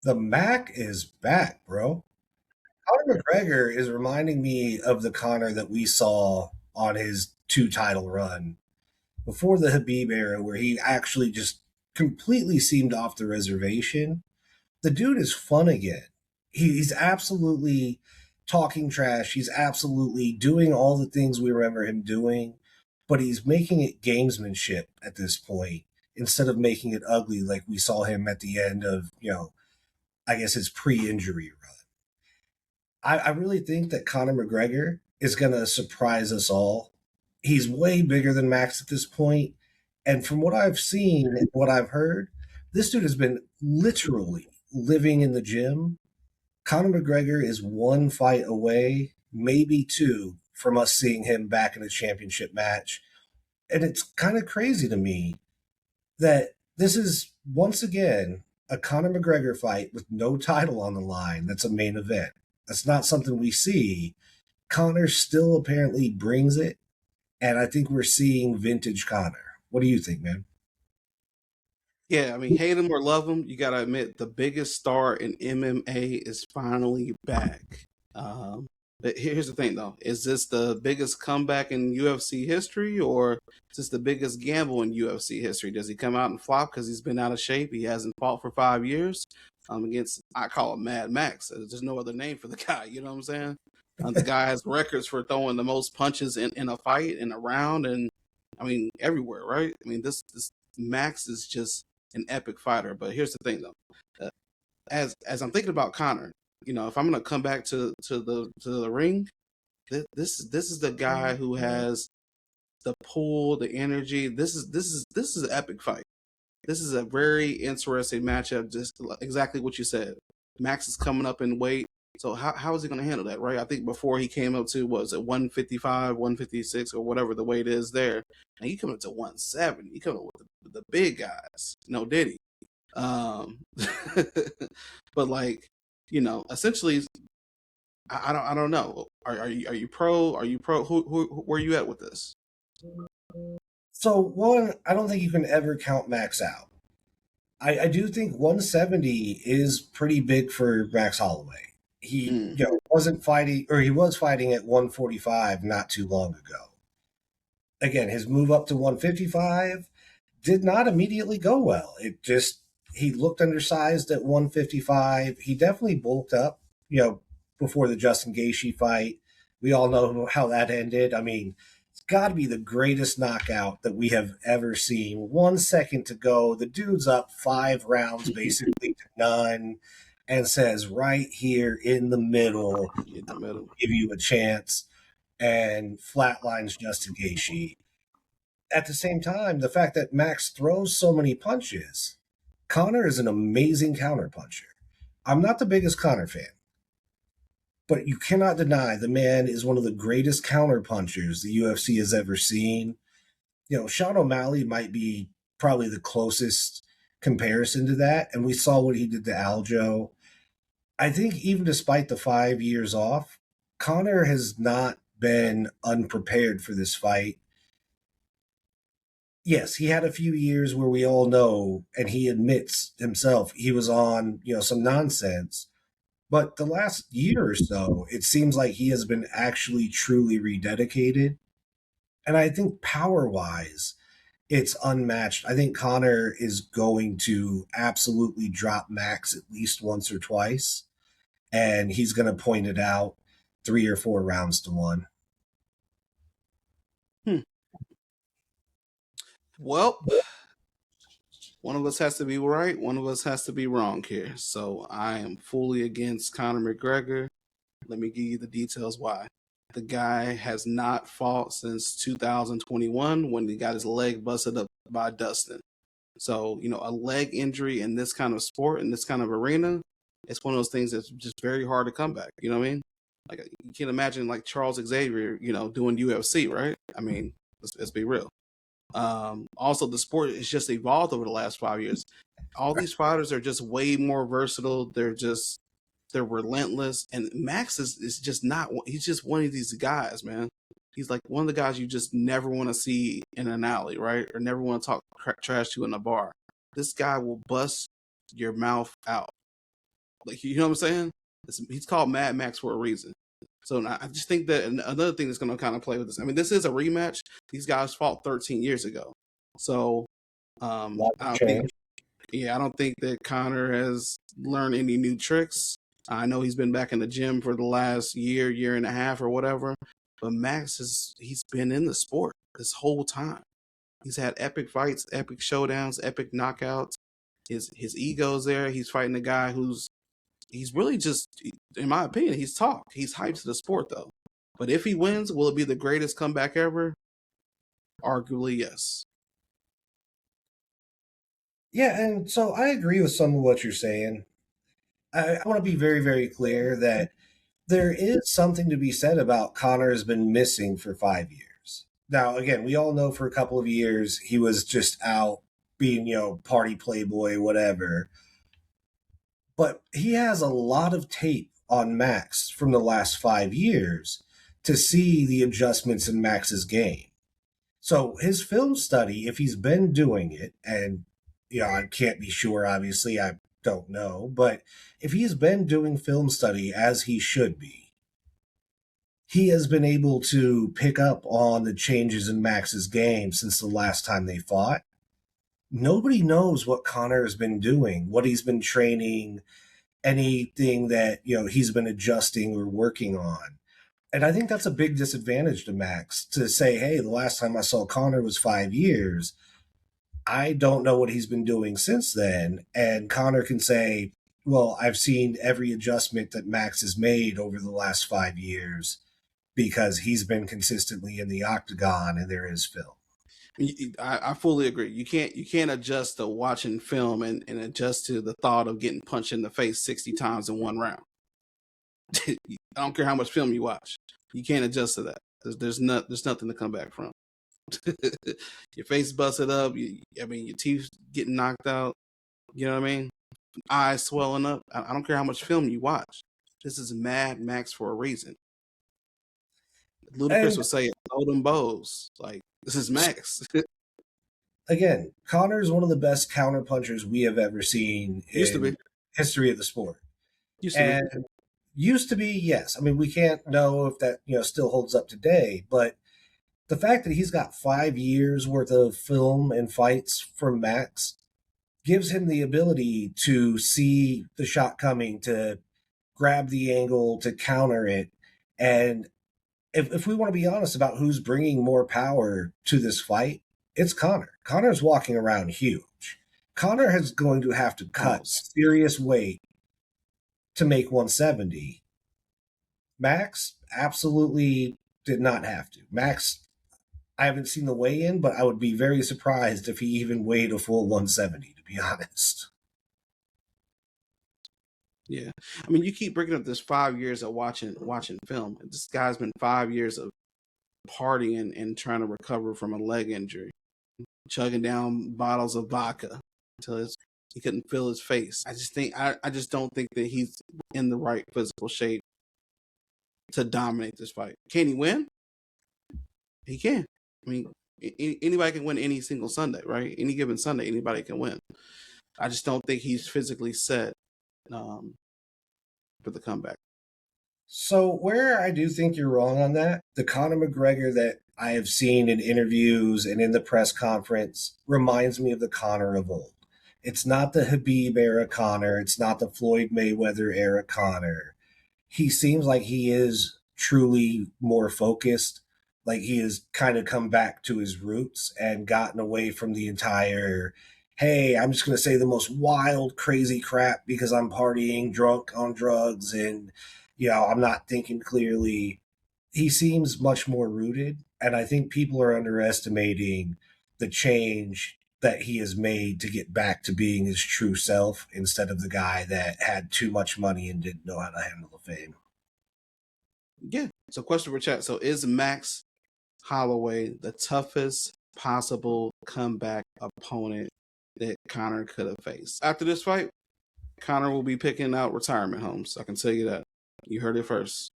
The Mack is back, bro. Conor McGregor is reminding me of the Conor that we saw on his two title run before the Habib era, where he actually just completely seemed off the reservation. The dude is fun again. He's absolutely talking trash. He's absolutely doing all the things we remember him doing, but he's making it gamesmanship at this point instead of making it ugly like we saw him at the end of, I guess his pre-injury run. I really think that Conor McGregor is going to surprise us all. He's way bigger than Max at this point, and from what I've seen and what I've heard, this dude has been literally living in the gym. Conor McGregor is one fight away, maybe two, from us seeing him back in a championship match. And it's kind of crazy to me that this is once again a Conor McGregor fight with no title on the line that's a main event. That's not something we see. Conor still apparently brings it, and I think we're seeing vintage Conor. What do you think, man? Yeah, I mean, hate him or love him, you gotta admit the biggest star in MMA is finally back. Um, but here's the thing, though: is this the biggest comeback in UFC history, or is this the biggest gamble in UFC history? Does he come out and flop because he's been out of shape? He hasn't fought for 5 years against, I call him Mad Max. There's no other name for the guy. You know what I'm saying? The guy has records for throwing the most punches in a fight, in a round, and I mean everywhere, right? I mean this Max is just an epic fighter. But here's the thing, though: uh, as I'm thinking about Connor, if I'm gonna come back to the ring, this is the guy who has the pull, the energy. This is an epic fight. This is a very interesting matchup. Just exactly what you said. Max is coming up in weight. So how is he going to handle that, right? I think before he came up to, what was it, 155, 156, or whatever the weight is there, and he coming up to 170. He coming up with the big guys. No, did he? Um, but like, essentially, I don't know. Are you pro? Are you pro? Where are you at with this? So, one, I don't think you can ever count Max out. I do think 170 is pretty big for Max Holloway. He, Mm. wasn't fighting, or he was fighting at 145 not too long ago. Again, his move up to 155 did not immediately go well. It just, he looked undersized at 155. He definitely bulked up, before the Justin Gaethje fight. We all know how that ended. I mean, it's got to be the greatest knockout that we have ever seen. 1 second to go. The dude's up 5 rounds, basically to none, and says, right here in the middle, In the middle. give you a chance, and flatlines Justin Gaethje. At the same time, the fact that Max throws so many punches, Connor is an amazing counterpuncher. I'm not the biggest Connor fan, but you cannot deny the man is one of the greatest counterpunchers the UFC has ever seen. Sean O'Malley might be probably the closest comparison to that, and we saw what he did to Aljo. I think even despite the 5 years off, Connor has not been unprepared for this fight. Yes, he had a few years where we all know, and he admits himself he was on, some nonsense. But the last year or so, it seems like he has been actually truly rededicated. And I think power wise, it's unmatched. I think Connor is going to absolutely drop Max at least once or twice, and he's going to point it out 3 or 4 rounds to one. Hmm. Well, one of us has to be right, one of us has to be wrong here. So I am fully against Conor McGregor. Let me give you the details why. The guy has not fought since 2021 when he got his leg busted up by Dustin. So, a leg injury in this kind of sport, in this kind of arena, it's one of those things that's just very hard to come back. You know what I mean? Like, you can't imagine like Charles Xavier, doing UFC, right? I mean, let's be real. Also, the sport has just evolved over the last 5 years. All these fighters are just way more versatile. They're relentless, and Max is just not. He's just one of these guys, man. He's like one of the guys you just never want to see in an alley, right? Or never want to talk trash to in a bar. This guy will bust your mouth out. Like, you know what I'm saying? He's called Mad Max for a reason. So I just think that another thing that's going to kind of play with this. I mean, this is a rematch. These guys fought 13 years ago. So Lot I of don't think, change. yeah, I don't think that Conor has learned any new tricks. I know he's been back in the gym for the last year and a half or whatever. But he's been in the sport this whole time. He's had epic fights, epic showdowns, epic knockouts. His ego's there. He's fighting a guy he's really just, in my opinion, he's talked. He's hyped to the sport though. But if he wins, will it be the greatest comeback ever? Arguably, yes. Yeah, and so I agree with some of what you're saying. I want to be very, very clear that there is something to be said about Connor has been missing for 5 years. Now, again, we all know for a couple of years he was just out being, party playboy, whatever. But he has a lot of tape on Max from the last 5 years to see the adjustments in Max's game. So his film study, if he's been doing it, and I can't be sure, obviously, I don't know, but if he's been doing film study as he should be, he has been able to pick up on the changes in Max's game since the last time they fought. Nobody knows what Connor has been doing, what he's been training, anything that he's been adjusting or working on. And I think that's a big disadvantage to Max to say, hey, the last time I saw Connor was 5 years. I don't know what he's been doing since then. And Connor can say, well, I've seen every adjustment that Max has made over the last 5 years because he's been consistently in the octagon and there is film. I fully agree. You can't adjust to watching film and adjust to the thought of getting punched in the face 60 times in one round. I don't care how much film you watch. You can't adjust to that. There's nothing to come back from. Your face busted up. Your teeth getting knocked out. You know what I mean? Eyes swelling up. I don't care how much film you watch. This is Mad Max for a reason. Ludacris And would say, "Throw them bows." Like, this is Max. again, Connor is one of the best counterpunchers we have ever seen Used to be. in history of the sport. Used to be. And used to be, yes. I mean, we can't know if that, still holds up today, but the fact that he's got 5 years worth of film and fights from Max gives him the ability to see the shot coming, to grab the angle, to counter it. And if we want to be honest about who's bringing more power to this fight, it's Connor. Connor's walking around huge. Connor is going to have to cut serious weight to make 170. Max absolutely did not have to. Max, I haven't seen the weigh-in, but I would be very surprised if he even weighed a full 170, to be honest. Yeah. I mean, you keep bringing up this 5 years of watching film. This guy's been 5 years of partying and trying to recover from a leg injury, chugging down bottles of vodka until he couldn't feel his face. I just don't think that he's in the right physical shape to dominate this fight. Can he win? He can. I mean, anybody can win any single Sunday, right? Any given Sunday, anybody can win. I just don't think he's physically set for the comeback. So where I do think you're wrong on that, the Conor McGregor that I have seen in interviews and in the press conference reminds me of the Conor of old. It's not the Khabib era Conor. It's not the Floyd Mayweather era Conor. He seems like he is truly more focused, like he has kind of come back to his roots and gotten away from the entire, hey, I'm just going to say the most wild, crazy crap because I'm partying, drunk on drugs, and, I'm not thinking clearly. He seems much more rooted. And I think people are underestimating the change that he has made to get back to being his true self instead of the guy that had too much money and didn't know how to handle the fame. Yeah. So, question for chat. So, is Max Holloway the toughest possible comeback opponent that Conor could have faced? After this fight, Conor will be picking out retirement homes. I can tell you that. You heard it first.